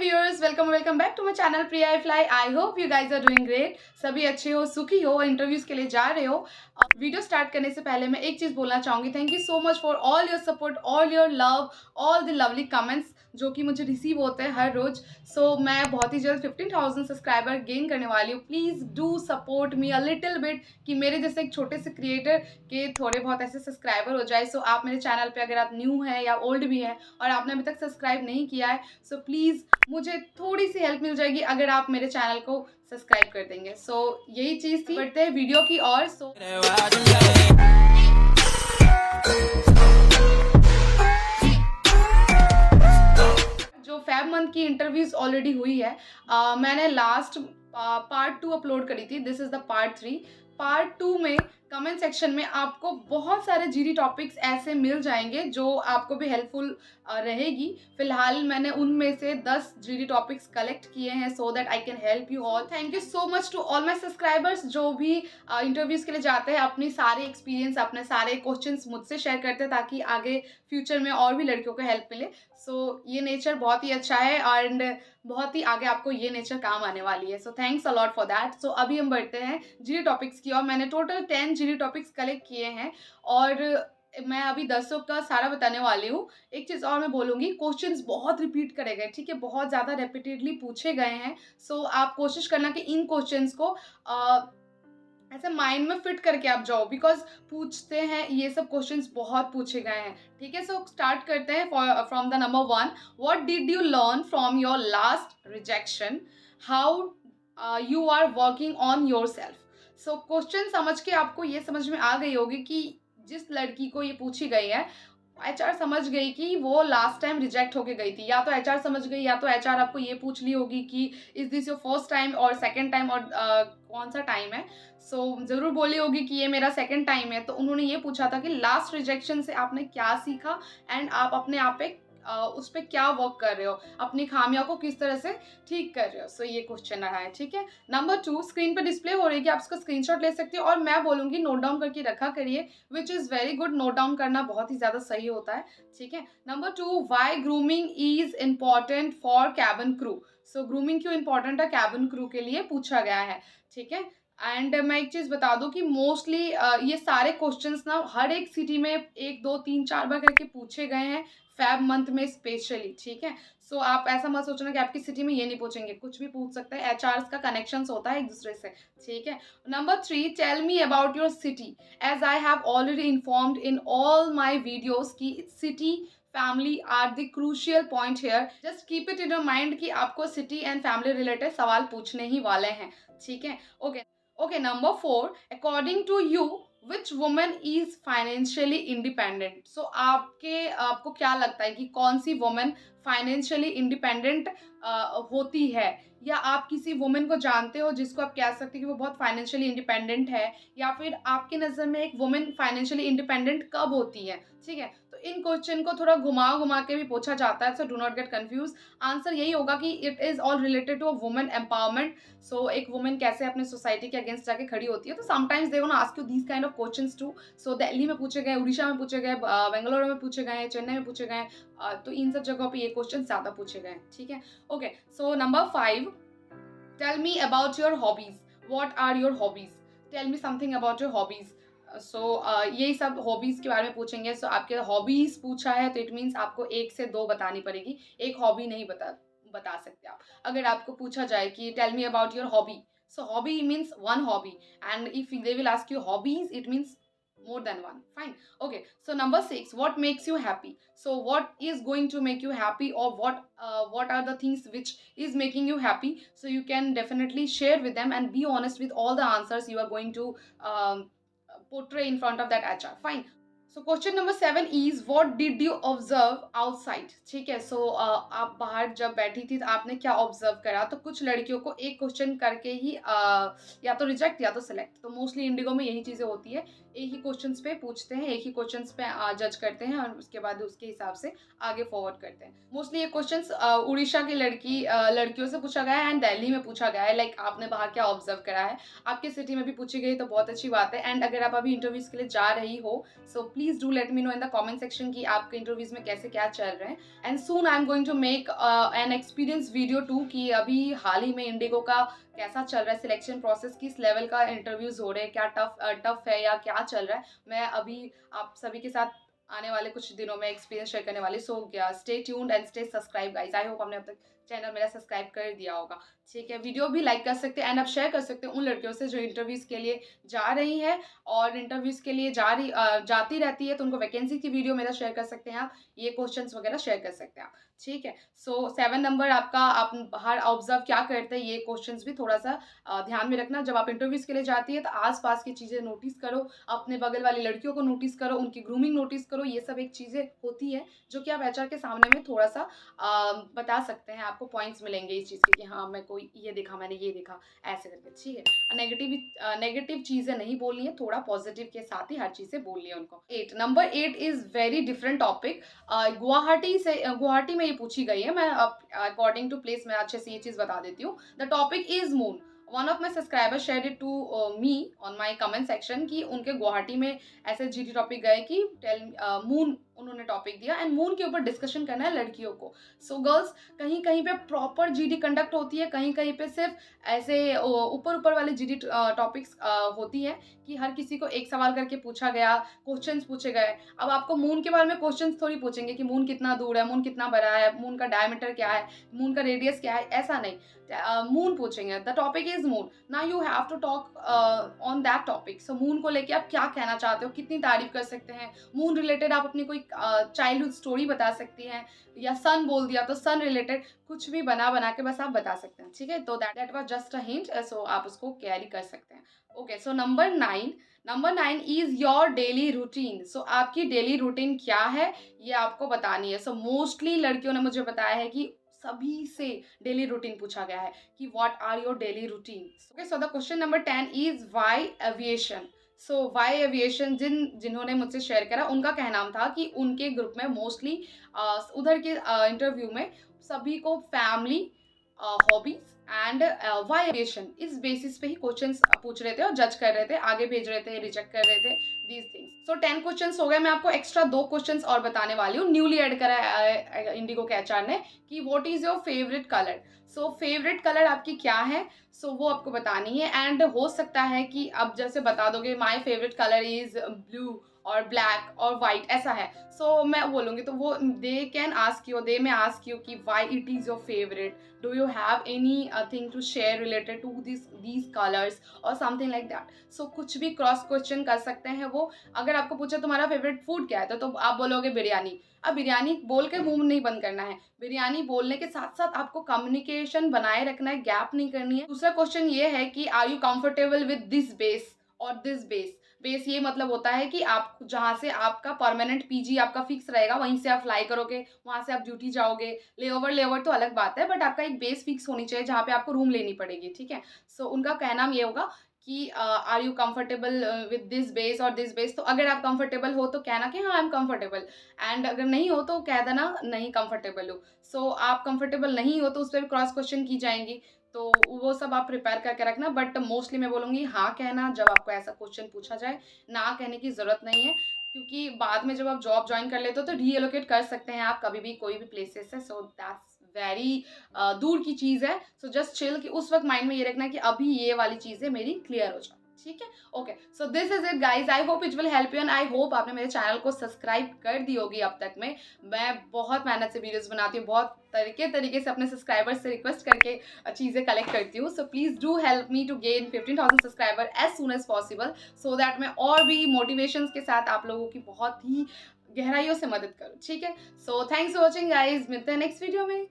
Viewers, welcome back to my channel Priya I fly. I hope you guys are doing great. सभी अच्छे हो, सुखी हो, इंटरव्यूज के लिए जा रहे हो। वीडियो स्टार्ट करने से पहले मैं एक चीज़ बोलना चाहूँगी। Thank you so much for all your support, all your love, all the lovely comments जो कि मुझे रिसीव होते हैं हर रोज़। सो मैं बहुत ही जल्द 15,000 सब्सक्राइबर गेन करने वाली हूँ। Please do support me a little bit कि मेरे जैसे एक छोटे से क्रिएटर के थोड़े बहुत ऐसे सब्सक्राइबर हो जाए। सो आप मेरे चैनल पे अगर आप न्यू हैं या ओल्ड भी हैं और आपने अभी तक सब्सक्राइब नहीं किया है, सो प्लीज़ मुझे थोड़ी सी हेल्प मिल जाएगी अगर आप मेरे चैनल को सब्सक्राइब कर देंगे। सो यही चीज़ थी। बढ़ते हैं वीडियो की ओर। जो फेब मंथ की इंटरव्यूज ऑलरेडी हुई है, मैंने लास्ट पार्ट 2 अपलोड करी थी। This is the part 3। Part 2 में कमेंट सेक्शन में आपको बहुत सारे जीडी टॉपिक्स ऐसे मिल जाएंगे जो आपको भी हेल्पफुल रहेगी। फिलहाल मैंने उनमें से 10 जीडी टॉपिक्स कलेक्ट किए हैं so that I can help you all. Thank you so much to all my subscribers जो भी इंटरव्यूज़ के लिए जाते हैं, अपनी सारे एक्सपीरियंस, अपने सारे क्वेश्चंस मुझसे शेयर करते हैं ताकि आगे फ्यूचर में और भी लड़कियों को हेल्प मिले। सो ये नेचर बहुत ही अच्छा है एंड बहुत ही आगे आपको ये नेचर काम आने वाली है। So thanks a lot for that. So अभी हम बढ़ते हैं जीडी टॉपिक्स की और मैंने टोटल 10 जीडी टॉपिक्स कलेक्ट किए हैं और मैं अभी 10 का सारा बताने वाली हूँ। एक चीज़ और मैं बोलूँगी, क्वेश्चंस बहुत रिपीट करे गए, ठीक है, बहुत ज़्यादा रेपिटेडली पूछे गए हैं। सो आप कोशिश करना कि इन क्वेश्चंस को ऐसे माइंड में फिट करके आप जाओ, बिकॉज पूछते हैं ये सब क्वेश्चंस बहुत पूछे गए हैं, ठीक है। सो स्टार्ट करते हैं from the number 1। What did you learn from your last rejection? How you are working on yourself? So question समझ के आपको ये समझ में आ गई होगी कि जिस लड़की को ये पूछी गई है, एचआर समझ गई कि वो लास्ट टाइम रिजेक्ट होके गई थी। या तो एचआर समझ गई या तो एचआर आपको ये पूछ ली होगी कि is this your first time और सेकंड टाइम और कौन सा टाइम है। सो ज़रूर बोली होगी कि ये मेरा सेकंड टाइम है। तो उन्होंने ये पूछा था कि लास्ट रिजेक्शन से आपने क्या सीखा एंड आप अपने आप पे उस पर क्या वर्क कर रहे हो, अपनी खामियों को किस तरह से ठीक कर रहे हो। सो ये क्वेश्चन रहा है, ठीक है। नंबर 2 स्क्रीन पे डिस्प्ले हो रही है कि आप इसको स्क्रीनशॉट ले सकते हो और मैं बोलूँगी नोट डाउन करके रखा करिए, which is very good. Note down करना बहुत ही ज़्यादा सही होता है, ठीक है। Number 2, why grooming is important for cabin crew? So grooming क्यों इंपॉर्टेंट है कैबिन क्रू के लिए, पूछा गया है, ठीक है। एंड मैं एक चीज़ बता दूं कि मोस्टली ये सारे क्वेश्चंस ना हर एक सिटी में 1 2 3 4 बार करके पूछे गए हैं फेब मंथ में स्पेशली, ठीक है। सो आप ऐसा मत सोचना कि आपकी सिटी में ये नहीं पूछेंगे, कुछ भी पूछ सकते हैं। एचआर का कनेक्शंस होता है एक दूसरे से, ठीक है। Number 3, tell me about your city as I have already informed in all my videos की city family are the crucial point here. Just keep it in your mind कि आपको सिटी एंड फैमिली रिलेटेड सवाल पूछने ही वाले हैं, ठीक है। Okay, number 4, according to you which women is financially independent? So आपको क्या लगता है कि कौन सी वुमेन फाइनेंशियली इंडिपेंडेंट होती है, या आप किसी वुमेन को जानते हो जिसको आप कह सकते हैं कि वो बहुत फाइनेंशियली इंडिपेंडेंट है, या फिर आपकी नज़र में एक वुमेन फाइनेंशियली इंडिपेंडेंट कब होती है, ठीक है। तो इन क्वेश्चन को थोड़ा घुमा घुमा के भी पूछा जाता है, so do not get confuse. Answer यही होगा कि it is all related to a women empowerment. So एक वुमेन कैसे अपने सोसाइटी के अगेंस्ट जाके खड़ी होती है। तो sometimes they gonna ask you these kind of questions too. So Delhi में पूछे गए, उड़ीसा में पूछे गए, बेंगलोर में पूछे गए, चेन्नई में पूछे गए, तो इन सब जगहों पे ये क्वेश्चन ज़्यादा पूछे गए, ठीक है। Okay, so number 5, tell me about your hobbies. What are your hobbies? Tell me something about your hobbies. So यही सब हॉबीज के बारे में पूछेंगे। सो आपके हॉबीज पूछा है तो इट मीन्स आपको 1 से 2 बतानी पड़ेगी, एक हॉबी नहीं बता सकते आप। अगर आपको पूछा जाए कि tell me about your hobby, so hobby means one hobby, and if they will ask you hobbies it means more than one. Fine. Okay, so number 6, what makes you happy? So what is going to make you happy, or what are the things which is making you happy? So you can definitely share with them and be honest with all the answers you are going to portray in front of that HR. Fine. So question number 7 is what did you observe outside? ठीक है। सो आप बाहर जब बैठी थी तो आपने क्या ऑब्जर्व करा? तो कुछ लड़कियों को एक क्वेश्चन करके ही या तो रिजेक्ट या तो सिलेक्ट। तो मोस्टली इंडिगो में यही चीज़ें होती है, एक ही क्वेश्चंस पे पूछते हैं, एक ही क्वेश्चंस पे जज करते हैं और उसके बाद उसके हिसाब से आगे फॉरवर्ड करते हैं। मोस्टली ये क्वेश्चंस उड़ीसा की लड़कियों से पूछा गया है एंड दिल्ली में पूछा गया है। लाइक आपने बाहर क्या ऑब्जर्व करा है, आपके सिटी में भी पूछी गई तो बहुत अच्छी बात है। एंड अगर आप अभी इंटरव्यूज़ के लिए जा रही हो, so please do let me know in the comment section कि आपके इंटरव्यूज में कैसे क्या चल रहे हैं। And soon I am going to make an experience video too कि अभी हाल ही में इंडिगो का कैसा चल रहा है सिलेक्शन प्रोसेस, किस लेवल का इंटरव्यूज हो रहे हैं, क्या टफ है या क्या चल रहा है। मैं अभी आप सभी के साथ आने वाले कुछ दिनों में एक्सपीरियंस शेयर करने वाली। So stay tuned and stay subscribe guys. I hope आपने अब तक चैनल मेरा सब्सक्राइब कर दिया होगा। ठीक है, वीडियो भी लाइक कर सकते हैं एंड आप शेयर कर सकते हैं उन लड़कियों से जो इंटरव्यूज़ के लिए जा रही हैं और इंटरव्यूज़ के लिए जाती रहती है, तो उनको वैकेंसी की वीडियो मेरा शेयर कर सकते हैं आप, ये क्वेश्चंस वगैरह शेयर कर सकते हैं आप। ठीक है, सो 7 नंबर आपका, आप बाहर ऑब्जर्व क्या करते हैं, ये क्वेश्चंस भी थोड़ा सा ध्यान में रखना। जब आप इंटरव्यूज़ के लिए जाती है तो आसपास की चीज़ें नोटिस करो, अपने बगल वाली लड़कियों को नोटिस करो, उनकी ग्रूमिंग नोटिस करो, ये सब एक चीज़ें होती है जो कि आप एचआर के सामने में थोड़ा सा बता सकते हैं। आपको पॉइंट्स मिलेंगे इस चीज़ के कि हाँ मैं कोई ये देखा, मैंने ये देखा, ऐसे करके। ठीक है, नेगेटिव चीज़ें नहीं बोलनी है, थोड़ा पॉजिटिव के साथ ही हर चीज़ें बोलनी है उनको। 8 number 8 is very different topic. Guwahati में ये पूछी गई है। मैं अकॉर्डिंग टू प्लेस मैं अच्छे से ये चीज़ बता देती हूँ। The topic is moon. One of my subscriber share it to me on my comment section कि उनके गुवाहाटी में ऐसे जीडी टॉपिक गए कि मून उन्होंने टॉपिक दिया एंड मून के ऊपर डिस्कशन करना है लड़कियों को। सो गर्ल्स, कहीं कहीं पे प्रॉपर जीडी कंडक्ट होती है, कहीं कहीं पे सिर्फ ऐसे ऊपर ऊपर वाले जीडी टॉपिक्स होती है कि हर किसी को एक सवाल करके पूछा गया, क्वेश्चंस पूछे गए। अब आपको मून के बारे में क्वेश्चंस थोड़ी पूछेंगे कि मून कितना दूर है, मून कितना बड़ा है, मून का डायमीटर क्या है, मून का रेडियस क्या है, ऐसा नहीं। मून पूछेंगे, the topic is moon. Now you have to talk on that topic. So moon को लेके आप क्या कहना चाहते हो, कितनी तारीफ कर सकते हैं मून रिलेटेड, आप अपनी कोई चाइल्डहुड स्टोरी बता सकती हैं, या सन बोल दिया तो सन रिलेटेड कुछ भी बना के बस आप बता सकते हैं। ठीक है, तो that was just a hint, so आप उसको कैरी कर सकते हैं। Okay, so number 9 is your daily routine. So आपकी डेली रूटीन क्या है ये आपको बतानी है। सो मोस्टली लड़कियों ने मुझे बताया है कि सभी से डेली रूटीन पूछा गया है कि what are your daily routine. Okay, so the question number 10 is why aviation. So why aviation, जिन्होंने मुझसे शेयर करा उनका कहना था कि उनके ग्रुप में मोस्टली उधर के इंटरव्यू में सभी को family, hobbies and why aviation, इस बेसिस पे ही क्वेश्चंस पूछ रहे थे और जज कर रहे थे, आगे भेज रहे थे, रिजेक्ट कर रहे थे दीज थिंग्स। सो 10 क्वेश्चंस हो गए। मैं आपको एक्स्ट्रा 2 क्वेश्चंस और बताने वाली हूँ, न्यूली ऐड करा है इंडिगो के एचआर ने, कि what is your favourite colour. So favourite colour आपकी क्या है, सो वो आपको बतानी है। एंड हो सकता है कि आप जैसे बता दोगे my favourite colour is blue और ब्लैक और वाइट, ऐसा है। सो मैं बोलूँगी तो वो they can ask you, they may ask you कि why it is your favourite, do you have anything to share related to these colours और समथिंग लाइक दैट। सो कुछ भी क्रॉस क्वेश्चन कर सकते हैं वो। अगर आपको पूछे तुम्हारा फेवरेट फूड क्या है तो आप बोलोगे बिरयानी। अब बिरयानी बोल के मुंह नहीं बंद करना है, बिरयानी बोलने के साथ साथ आपको कम्युनिकेशन बनाए रखना है, गैप नहीं करनी है। दूसरा क्वेश्चन ये है कि are you comfortable with this base और दिस बेस। बेस ये मतलब होता है कि आप जहाँ से आपका परमानेंट पीजी आपका फिक्स रहेगा वहीं से आप फ्लाई करोगे, वहाँ से आप ड्यूटी जाओगे। लेओवर तो अलग बात है, बट आपका एक बेस फिक्स होनी चाहिए जहाँ पे आपको रूम लेनी पड़ेगी। ठीक है, सो उनका कहना ये होगा कि are you comfortable with this base और दिस बेस। तो अगर आप कंफर्टेबल हो तो कहना कि हाँ आई एम कंफर्टेबल, एंड अगर नहीं हो तो कह देना नहीं कंफर्टेबल हो। सो आप कंफर्टेबल नहीं हो तो उस पर क्रॉस क्वेश्चन की जाएंगी, तो वो सब आप प्रिपेयर करके रखना। बट मोस्टली मैं बोलूँगी हाँ कहना जब आपको ऐसा क्वेश्चन पूछा जाए, ना कहने की ज़रूरत नहीं है, क्योंकि बाद में जब आप जॉब ज्वाइन कर लेते हो तो रीएलोकेट कर सकते हैं आप कभी भी कोई भी प्लेसेस से। सो दैट्स वेरी दूर की चीज़ है। सो जस्ट चिल कि उस वक्त माइंड में ये रखना है कि अभी ये वाली चीज़ें मेरी क्लियर हो जाए। ठीक है, okay, so this is it guys. I hope it will help you and I hope आपने मेरे चैनल को सब्सक्राइब कर दी होगी अब तक में। मैं बहुत मेहनत से वीडियोस बनाती हूँ, बहुत तरीके से अपने सब्सक्राइबर्स से रिक्वेस्ट करके चीज़ें कलेक्ट करती हूँ। So please do help me to gain 15,000 subscriber as soon as possible, so that मैं और भी मोटिवेशंस के साथ आप लोगों की बहुत ही गहराइयों से मदद करूँ। ठीक है, so thanks for watching guys, मिलते हैं नेक्स्ट वीडियो में।